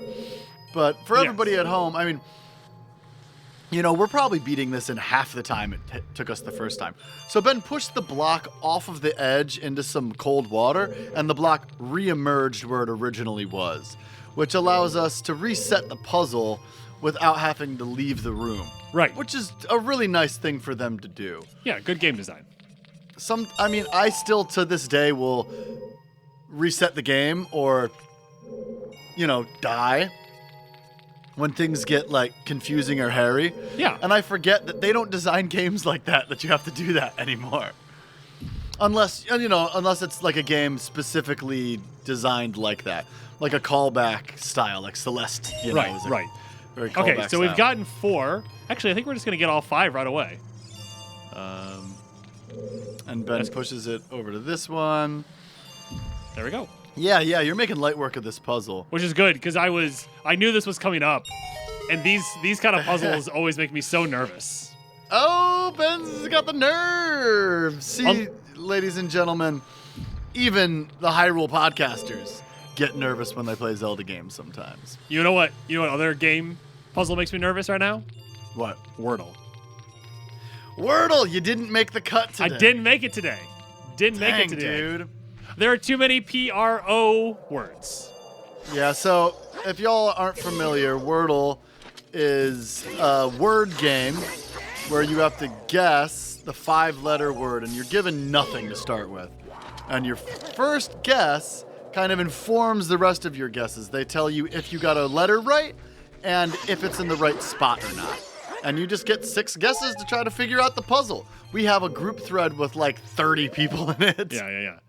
but for everybody at home, I mean, you know, we're probably beating this in half the time it took us the first time. So Ben pushed the block off of the edge into some cold water, and the block re-emerged where it originally was, which allows us to reset the puzzle without having to leave the room. Right. Which is a really nice thing for them to do. Yeah, good game design. I still to this day will reset the game or, you know, die when things get like confusing or hairy. Yeah. And I forget that they don't design games like that you have to do that anymore. Unless it's like a game specifically designed like that. Like a callback style, like Celeste, you know. Right. Very Okay, callback so we've style. gotten 4. Actually, I think we're just going to get all 5 right away. And Ben pushes it over to this one. There we go. Yeah, you're making light work of this puzzle. Which is good, because I knew this was coming up. And these kind of puzzles always make me so nervous. Oh, Ben's got the nerves. See, ladies and gentlemen, even the Hyrule Podcasters get nervous when they play Zelda games sometimes. You know what other game puzzle makes me nervous right now? What? Wordle. Wordle, you didn't make the cut today. I didn't make it today. Didn't make it today. Dude. There are too many PRO words. Yeah, so if y'all aren't familiar, Wordle is a word game where you have to guess the 5-letter word, and you're given nothing to start with. And your first guess kind of informs the rest of your guesses. They tell you if you got a letter right and if it's in the right spot or not. And you just get 6 guesses to try to figure out the puzzle. We have a group thread with like 30 people in it. Yeah.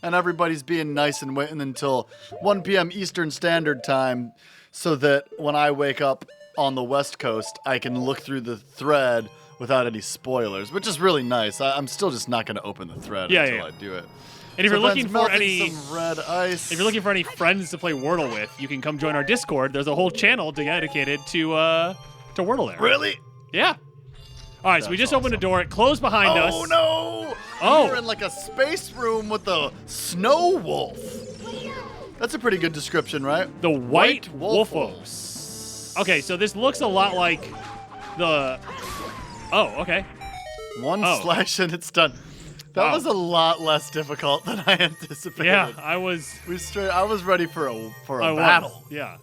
And everybody's being nice and waiting until 1 p.m. Eastern Standard Time so that when I wake up on the West Coast, I can look through the thread without any spoilers, which is really nice. I'm still just not going to open the thread until I do it. And if you're looking for any some red ice. If you're looking for any friends to play Wordle with, you can come join our Discord. There's a whole channel dedicated to Wordle there. Really? Yeah. All right, so we just opened a door. It closed behind us. Oh no! Oh. We're in like a space room with a snow wolf. That's a pretty good description, right? The White Wolfos. Okay, so this looks a lot like the... Oh, okay. One slash and it's done. That was a lot less difficult than I anticipated. Yeah, I was ready for a battle. Yeah.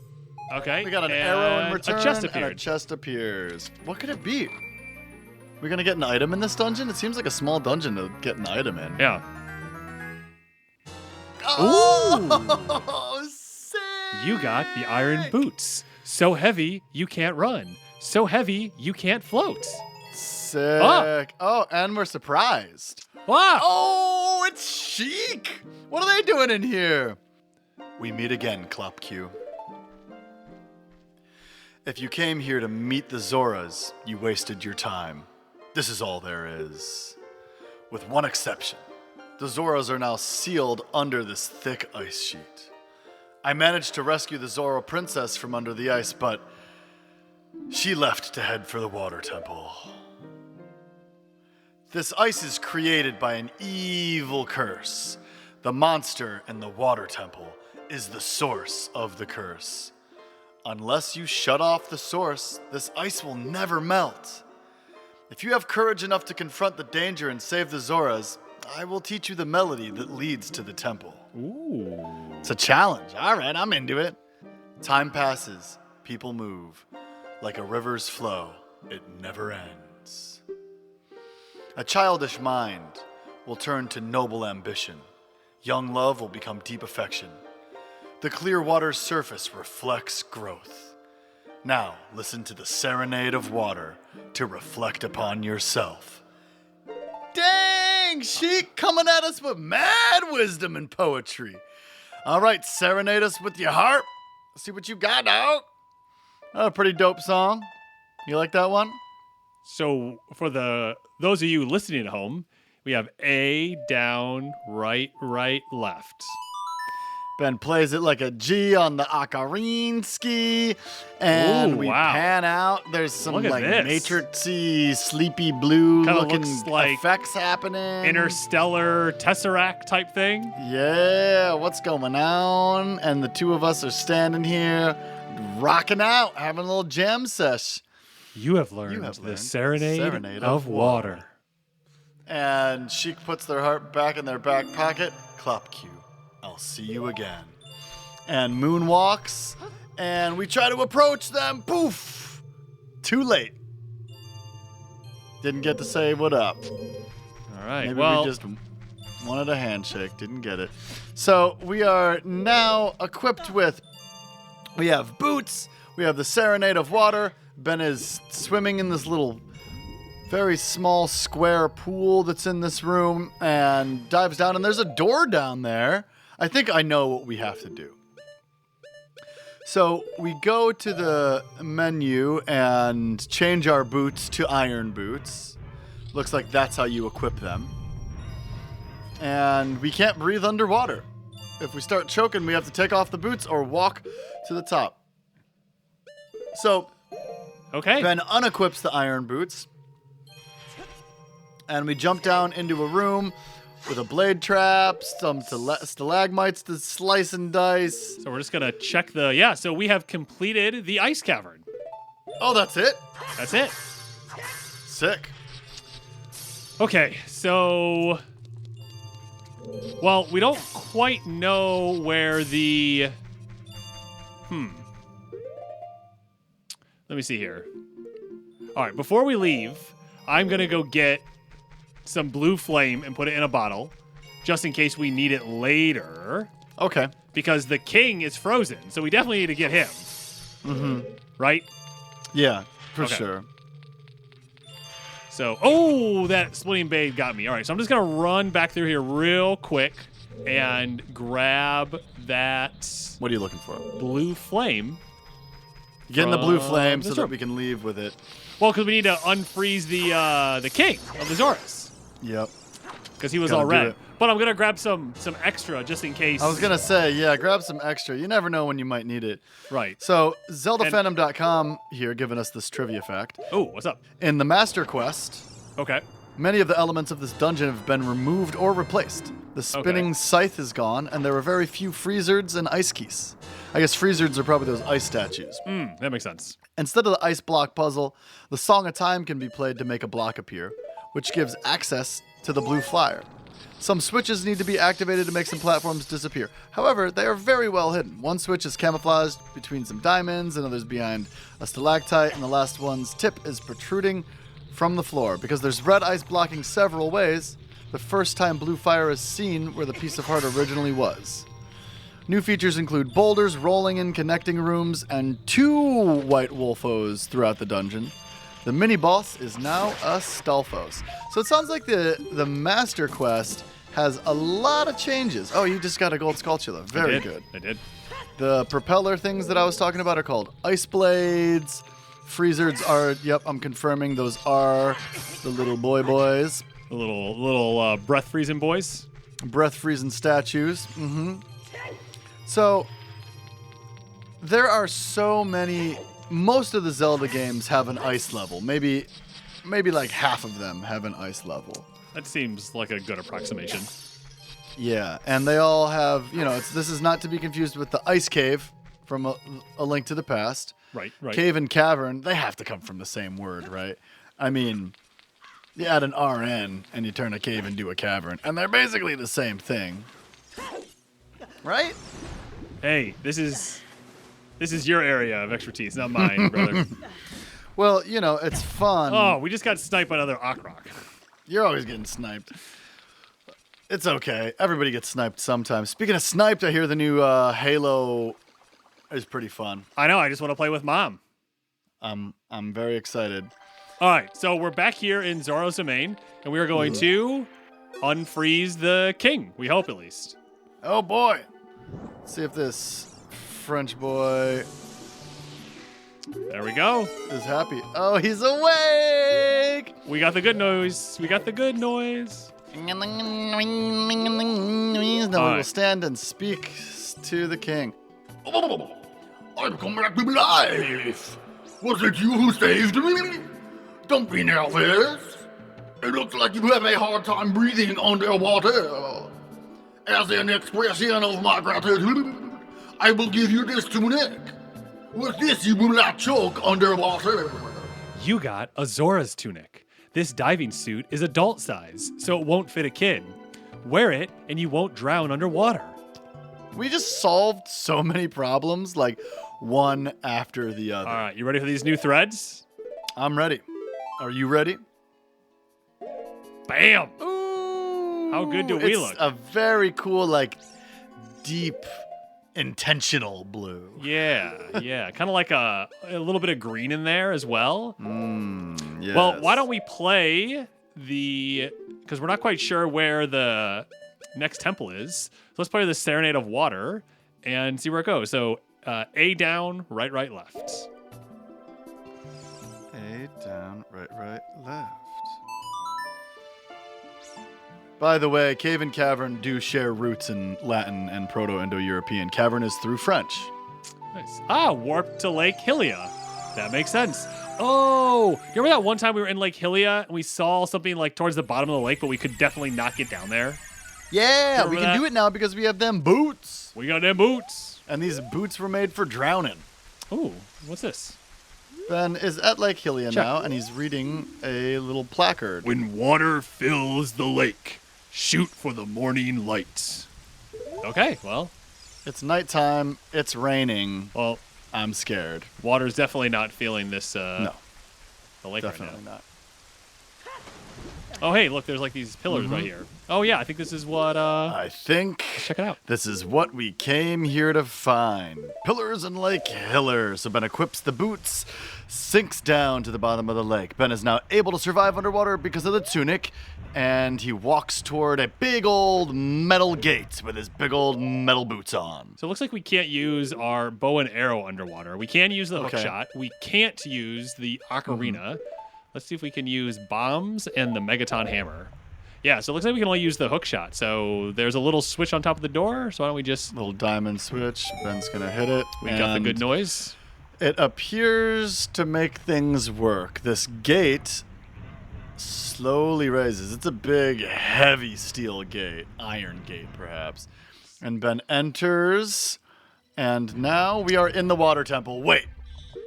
Okay. We got an arrow in return, a chest and a chest appears. What could it be? We're gonna get an item in this dungeon? It seems like a small dungeon to get an item in. Yeah. Oh, sick! You got the iron boots. So heavy, you can't run. So heavy, you can't float. Sick. Oh, and we're surprised. Wow. Oh, it's Sheik. What are they doing in here? We meet again, Klopq. If you came here to meet the Zoras, you wasted your time. This is all there is. With one exception. The Zoras are now sealed under this thick ice sheet. I managed to rescue the Zora princess from under the ice, but she left to head for the water temple. This ice is created by an evil curse. The monster in the water temple is the source of the curse. Unless you shut off the source, this ice will never melt. If you have courage enough to confront the danger and save the Zoras, I will teach you the melody that leads to the temple. Ooh. It's a challenge. All right, I'm into it. Time passes. People move. Like a river's flow, it never ends. A childish mind will turn to noble ambition. Young love will become deep affection. The clear water's surface reflects growth. Now, listen to the serenade of water to reflect upon yourself. Dang, Sheik coming at us with mad wisdom and poetry. All right, serenade us with your harp. Let's see what you got, dog. A pretty dope song. You like that one? So for those of you listening at home, we have A, down, right, left. Ben plays it like a G on the Ocarina ski, and Ooh, we wow. pan out. There's some Look at like this. matrixy, sleepy blue Kinda looking looks like effects happening. Interstellar Tesseract type thing. Yeah, what's going on? And the two of us are standing here, rocking out, having a little jam sesh. You have learned the Serenade of Water. And Sheik puts their heart back in their back pocket. Clop cue. I'll see you again. And Moon walks, and we try to approach them. Poof! Too late. Didn't get to say what up. All right. Maybe well, we just wanted a handshake. Didn't get it. So we are now equipped with, we have boots. We have the Serenade of Water. Ben is swimming in this little very small square pool that's in this room and dives down, and there's a door down there. I think I know what we have to do. So we go to the menu and change our boots to iron boots. Looks like that's how you equip them. And we can't breathe underwater. If we start choking, we have to take off the boots or walk to the top. So okay. Ben unequips the iron boots. And we jump down into a room with a blade trap, some stalagmites to slice and dice. So we're just going to check the... so we have completed the ice cavern. Oh, that's it? That's it. Sick. Okay, so... Well, we don't quite know where the... Let me see here. All right, before we leave, I'm going to go get some blue flame and put it in a bottle, just in case we need it later. Okay. Because the king is frozen, so we definitely need to get him. Mm-hmm. Right? Yeah, for Okay. sure. So, that splitting blade got me. All right, so I'm just going to run back through here real quick and grab that What are you looking for? blue flame. Getting the blue flame so this that room. we can leave with it. Well, because we need to unfreeze the king of the Zoras. Yep. Because he was Gotta all do red. it. But I'm going to grab some extra just in case. I was going to say, yeah, grab some extra. You never know when you might need it. Right. So, ZeldaFandom.com here giving us this trivia fact. Oh, what's up? In the Master Quest, Okay. many of the elements of this dungeon have been removed or replaced. The spinning scythe is gone, and there were very few freezards and ice keys. I guess freezards are probably those ice statues. That makes sense. Instead of the ice block puzzle, the Song of Time can be played to make a block appear, which gives access to the blue flyer. Some switches need to be activated to make some platforms disappear. However, they are very well hidden. One switch is camouflaged between some diamonds, another's behind a stalactite, and the last one's tip is protruding from the floor. Because there's red ice blocking several ways, the first time blue fire is seen where the piece of heart originally was. New features include boulders, rolling in connecting rooms, and 2 white wolfos throughout the dungeon. The mini-boss is now a Stalfos. So it sounds like the Master Quest has a lot of changes. Oh, you just got a gold Skulltula. Very good. I did. The propeller things that I was talking about are called Ice Blades. Freezards are, yep, I'm confirming those are the little boys. The little breath freezing boys. Breath freezing statues. Mm-hmm. So, there are so many. Most of the Zelda games have an ice level. Maybe like half of them have an ice level. That seems like a good approximation. Yeah, and they all have, this is not to be confused with the Ice Cave from a Link to the Past. Right. Cave and Cavern, they have to come from the same word, right? I mean, you add an RN and you turn a cave into a cavern, and they're basically the same thing. Right? Hey, this is your area of expertise, not mine, brother. Well, it's fun. Oh, we just got sniped by another Okrok. You're always getting sniped. It's okay. Everybody gets sniped sometimes. Speaking of sniped, I hear the new Halo is pretty fun. I know. I just want to play with Mom. I'm very excited. All right, so we're back here in Zora's Domain, and we are going to unfreeze the king. We hope, at least. Oh boy! Let's see if this French boy There we go. is happy. Oh, he's awake! We got the good noise. We got the good noise. please? Then All we right. will stand and speak to the king. I've come back to life. Was it you who saved me? Don't be nervous. It looks like you have a hard time breathing underwater. As an expression of my gratitude, I will give you this tunic. With this, you will not choke underwater. You got a Zora's tunic. This diving suit is adult size, so it won't fit a kid. Wear it and you won't drown underwater. We just solved so many problems, like one after the other. All right, you ready for these new threads? I'm ready. Are you ready? Bam! Ooh, How good do we it's look? a very cool, like, deep, intentional blue. Yeah. Kind of like a little bit of green in there as well. Yes. Well, why don't we play because we're not quite sure where the next temple is. So let's play the Serenade of Water and see where it goes. So A down, right, left. A down, right, left. By the way, cave and cavern do share roots in Latin and Proto-Indo-European. Cavern is through French. Nice. Warp to Lake Hylia. That makes sense. Oh, you remember that one time we were in Lake Hylia and we saw something like towards the bottom of the lake, but we could definitely not get down there? Yeah, we Remember can that? do it now because we have them boots. We got them boots. And these boots were made for drowning. Ooh, what's this? Ben is at Lake Hylia Check. now, and he's reading a little placard. When water fills the lake, shoot for the morning light. Okay, well, It's nighttime, it's raining, well, I'm scared. water's definitely not feeling this, No, the lake definitely right now. not. Oh, hey, look, there's like these pillars right here. Oh, yeah, I think this is what, I think check it out. this is what we came here to find. Pillars and Lake Hiller. So Ben equips the boots, sinks down to the bottom of the lake. Ben is now able to survive underwater because of the tunic, and he walks toward a big old metal gate with his big old metal boots on. So it looks like we can't use our bow and arrow underwater. We can use the hook Okay. shot. We can't use the ocarina. Let's see if we can use bombs and the megaton hammer. Yeah, so it looks like we can only use the hook shot. So there's a little switch on top of the door. So why don't we just... Little diamond switch. Ben's gonna hit it. We got the and good noise. It appears to make things work. This gate slowly raises. It's a big, heavy steel gate. Iron gate, perhaps. And Ben enters. And now we are in the water temple. Wait.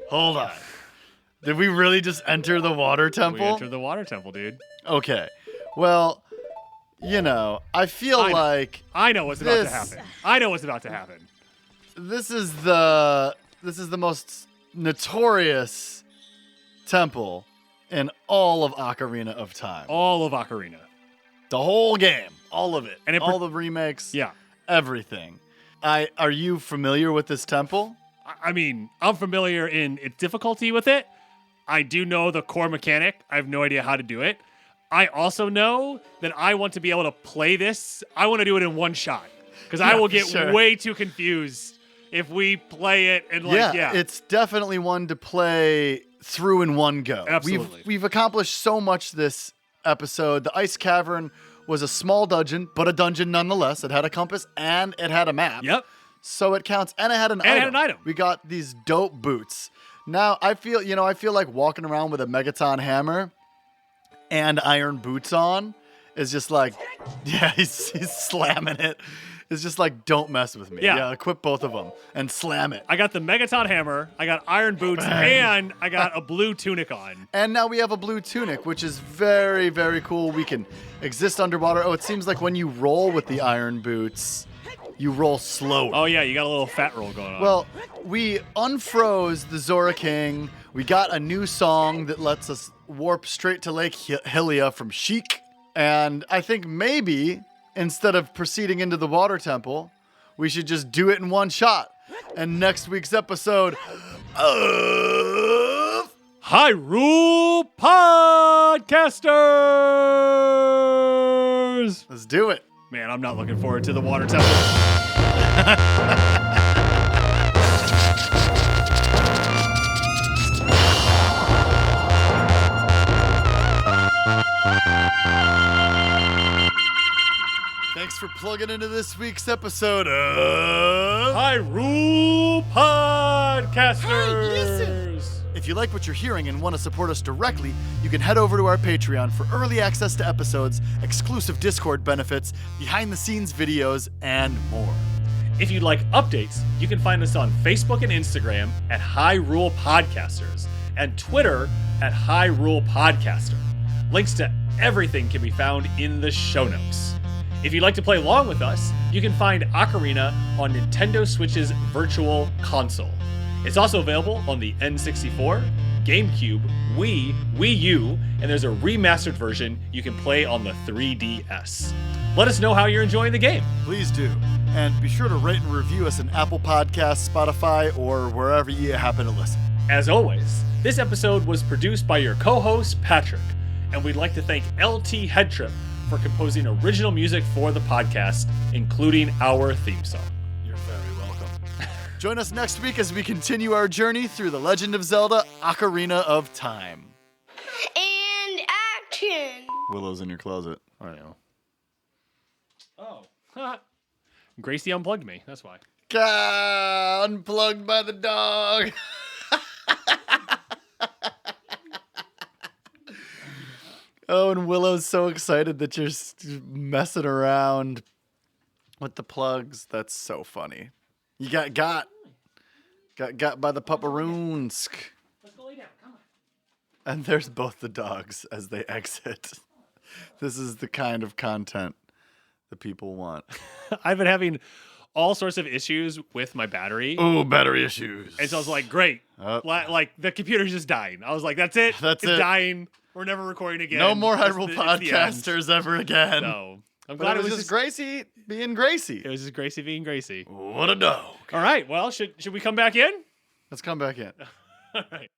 Hold on. Did we really just enter the water We temple? entered the water temple, dude. Okay. Well, you know, I feel I know. like I know what's about to This- happen. I know what's about to happen. this is the most notorious temple in all of Ocarina of Time. All of Ocarina. The whole game, all of it, And it all the remakes, Yeah. everything. Are you familiar with this temple? I mean, I'm familiar in its difficulty with it. I do know the core mechanic. I have no idea how to do it. I also know that I want to be able to play this. I want to do it in one shot because I Yeah, will get sure. way too confused if we play it and yeah. It's definitely one to play through in one go. Absolutely. We've accomplished so much this episode. The Ice Cavern was a small dungeon, but a dungeon nonetheless. It had a compass and it had a map. Yep. So it counts. And it had an And it item. had an item. We got these dope boots. Now I feel like walking around with a Megaton hammer and iron boots on is just like, yeah, he's slamming it. It's just like, don't mess with me. Yeah. Equip both of them and slam it. I got the Megaton hammer, I got iron boots, and I got a blue tunic on. And now we have a blue tunic, which is very, very cool. We can exist underwater. Oh, it seems like when you roll with the iron boots, you roll slower. Oh yeah, you got a little fat roll going on. Well, we unfroze the Zora King. We got a new song that lets us warp straight to Lake Hylia from Sheik. And I think maybe instead of proceeding into the water temple, we should just do it in one shot. And next week's episode of Hyrule Podcasters! Let's do it. Man, I'm not looking forward to the water temple. Thanks Thanks for plugging into this week's episode of Hyrule Podcasters. If you like what you're hearing and want to support us directly, you can head over to our Patreon for early access to episodes, exclusive Discord benefits, behind-the-scenes videos, and more. If you'd like updates, you can find us on Facebook and Instagram at Hyrule Podcasters and Twitter at Hyrule Podcaster. Links to everything can be found in the show notes. If you'd like to play along with us, you can find Ocarina on Nintendo Switch's Virtual Console. It's also available on the N64, GameCube, Wii, Wii U, and there's a remastered version you can play on the 3DS. Let us know how you're enjoying the game. Please do. And be sure to rate and review us in Apple Podcasts, Spotify, or wherever you happen to listen. As always, this episode was produced by your co-host, Patrick, and we'd like to thank LT Headtrip for composing original music for the podcast, including our theme song. You're very welcome. Join us next week as we continue our journey through The Legend of Zelda Ocarina of Time. And action! Willow's in your closet. I know. Oh. Gracie unplugged me, that's why. Unplugged by the dog. Oh, and Willow's so excited that you're messing around with the plugs. That's so funny. You got by the pupperoonsk. Let's go lay down, come on. And there's both the dogs as they exit. This is the kind of content that people want. I've been having all sorts of issues with my battery. Oh, battery issues. And so I was like, great. Like, the computer's just dying. I was like, that's it. It's dying. We're never recording again. No more Hyrule It's the Podcasters ever again. So I'm But glad it was just Gracie being Gracie. It was just Gracie being Gracie. What a dog. All right. Well, should we come back in? Let's come back in. All right.